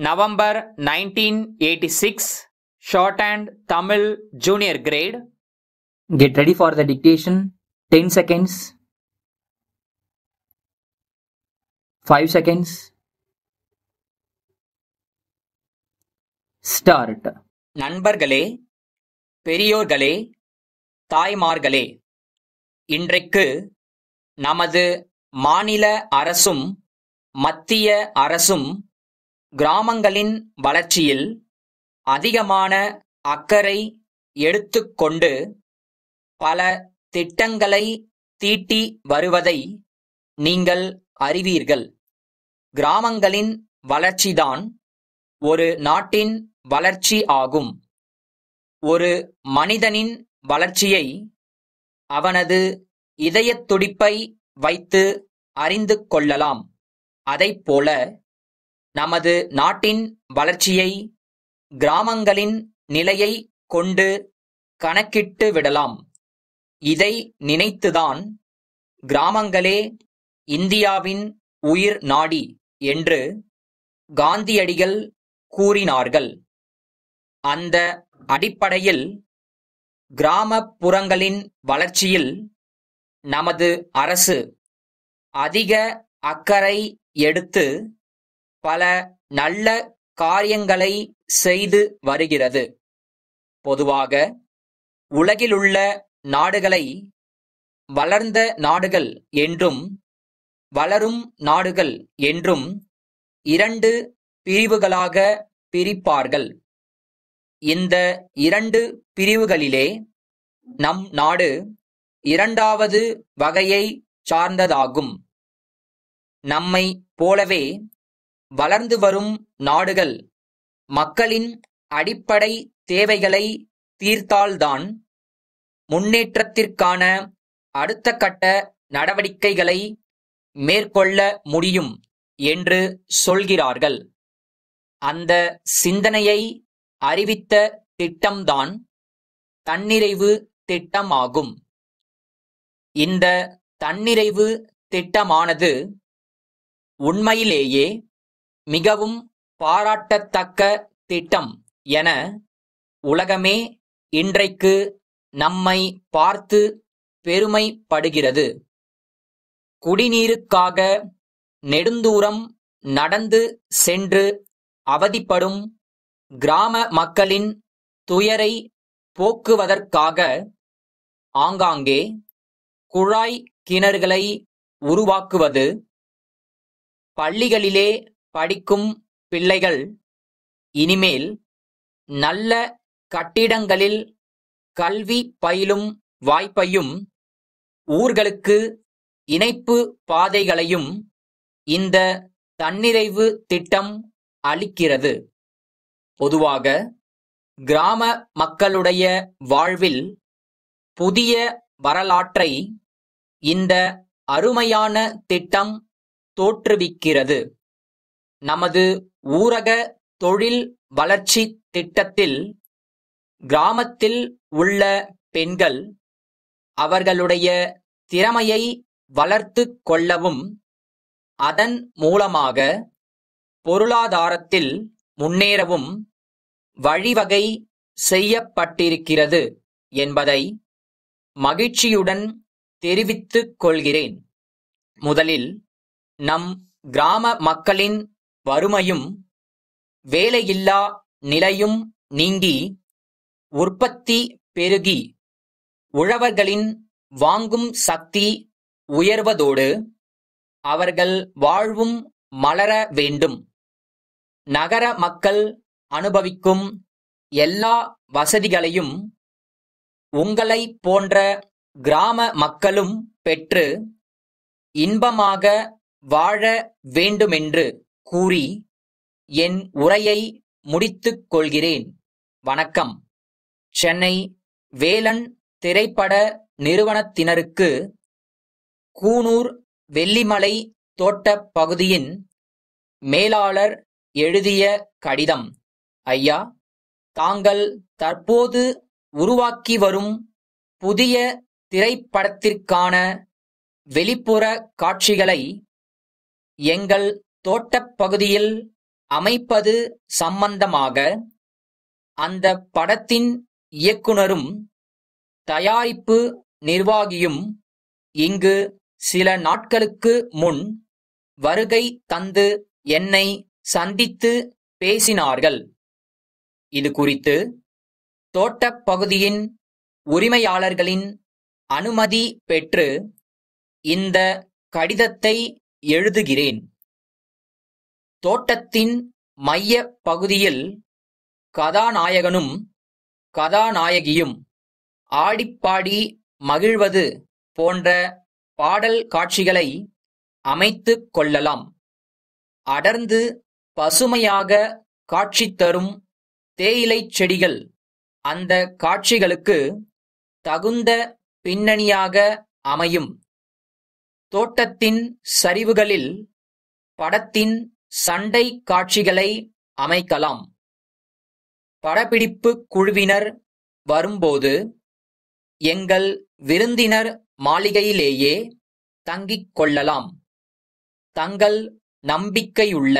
November 1986, Shorthand Tamil Junior Grade. Get ready for the dictation. 10 seconds. 5 seconds. Start. நண்பர்களே, பெரியோர்களே, தாய்மார்களே, இன்றைக்கு நமது மாநில அரசும் மத்திய அரசும் கிராமங்களின் வளர்ச்சியில் அதிகமான அக்கறை எடுத்துக்கொண்டு பல திட்டங்களை தீட்டி வருவதை நீங்கள் அறிவீர்கள். கிராமங்களின் வளர்ச்சிதான் ஒரு நாட்டின் வளர்ச்சி ஆகும். ஒரு மனிதனின் வளர்ச்சியை அவனது இதயத் துடிப்பை வைத்து அறிந்து கொள்ளலாம். அதைப்போல நமது நாட்டின் வளர்ச்சியை கிராமங்களின் நிலையை கொண்டு கணக்கிட்டு விடலாம். இதை நினைத்துதான் கிராமங்களே இந்தியாவின் உயிர் நாடி என்று காந்தியடிகள் கூறினார்கள். அந்த அடிப்படையில் கிராமப்புறங்களின் வளர்ச்சியில் நமது அரசு அதிக அக்கறை எடுத்து பல நல்ல காரியங்களை செய்து வருகிறது. பொதுவாக உலகிலுள்ள நாடுகளை வளர்ந்த நாடுகள் என்றும் வளரும் நாடுகள் என்றும் இரண்டு பிரிவுகளாக பிரிப்பார்கள். இந்த இரண்டு பிரிவுகளிலே நம் நாடு இரண்டாவது வகையை சார்ந்ததாகும். நம்மை போலவே வளர்ந்து வரும் நாடுகள் மக்களின் அடிப்படை தேவைகளை தீர்த்தால்தான் முன்னேற்றத்திற்கான அடுத்த கட்ட நடவடிக்கைகளை மேற்கொள்ள முடியும் என்று சொல்கிறார்கள். அந்த சிந்தனையை அறிவித்த திட்டம்தான் தன்னிறைவு திட்டமாகும். இந்த தன்னிறைவு திட்டமானது உண்மையிலேயே மிகவும் பாராட்டத்தக்க திட்டம் என உலகமே இன்றைக்கு நம்மை பார்த்து பெருமைப்படுகிறது. குடிநீருக்காக நெடுந்தூரம் நடந்து சென்று அவதிப்படும் கிராம மக்களின் துயரை போக்குவதற்காக ஆங்காங்கே குழாய் கிணறுகளை உருவாக்குவது, பள்ளிகளிலே படிக்கும் பிள்ளைகள் இனிமேல் நல்ல கட்டிடங்களில் கல்வி பயிலும் வாய்ப்பையும் ஊர்களுக்கு இணைப்பு பாதைகளையும் இந்த தன்னிறைவு திட்டம் அளிக்கிறது. பொதுவாக கிராம மக்களுடைய வாழ்வில் புதிய வரலாற்றை இந்த அருமையான திட்டம் தோற்றுவிக்கிறது. நமது ஊரக தொழில் வளர்ச்சி திட்டத்தில் கிராமத்தில் உள்ள பெண்கள் அவர்களுடைய திறமையை வளர்த்து கொள்ளவும் அதன் மூலமாக பொருளாதாரத்தில் முன்னேறவும் வழிவகை செய்யப்பட்டிருக்கிறது என்பதை மகிழ்ச்சியுடன் தெரிவித்துக் கொள்கிறேன். முதலில் நம் கிராம மக்களின் வறுமையும் வேலையில்லா நிலையும் நீங்கி உற்பத்தி பெருகி உழவர்களின் வாங்கும் சக்தி உயர்வதோடு அவர்கள் வாழ்வும் மலர வேண்டும். நகர மக்கள் அனுபவிக்கும் எல்லா வசதிகளையும் உங்களைப் போன்ற கிராம மக்களும் பெற்று இன்பமாக வாழ வேண்டுமென்று கூறி என் உரையை முடித்துக் கொள்கிறேன். வணக்கம். சென்னை வேலன் திரைப்பட நிறுவனத்தினருக்கு கூனூர் வெள்ளிமலை தோட்டப் பகுதியின் மேலாளர் எழுதிய கடிதம். ஐயா, தாங்கள் தற்போது உருவாக்கி வரும் புதிய திரைப்படத்திற்கான வெளிப்புற காட்சிகளை எங்கள் தோட்டப் பகுதியில் அமைப்பது சம்பந்தமாக அந்த படத்தின் இயக்குனரும் தயாரிப்பு நிர்வாகியும் இங்கு சில நாட்களுக்கு முன் வருகை தந்து என்னை சந்தித்து பேசினார்கள். இது குறித்து தோட்டப் பகுதியின் உரிமையாளர்களின் அனுமதி பெற்று இந்த கடிதத்தை எழுதுகிறேன். தோட்டத்தின் மைய பகுதியில் கதாநாயகனும் கதாநாயகியும் ஆடிப்பாடி மகிழ்வது போன்ற பாடல் காட்சிகளை அமைத்துக் கொள்ளலாம். அடர்ந்து பசுமையாக காட்சி தரும் தேயிலைச் செடிகள் அந்த காட்சிகளுக்கு தகுந்த பின்னணியாக அமையும். தோட்டத்தின் சரிவுகளில் படத்தின் சண்டை காட்சிகளை அமைக்கலாம். படப்பிடிப்பு குழுவினர் வரும்போது எங்கள் விருந்தினர் மாளிகையிலேயே தங்கிக் கொள்ளலாம். தங்கள் நம்பிக்கையுள்ள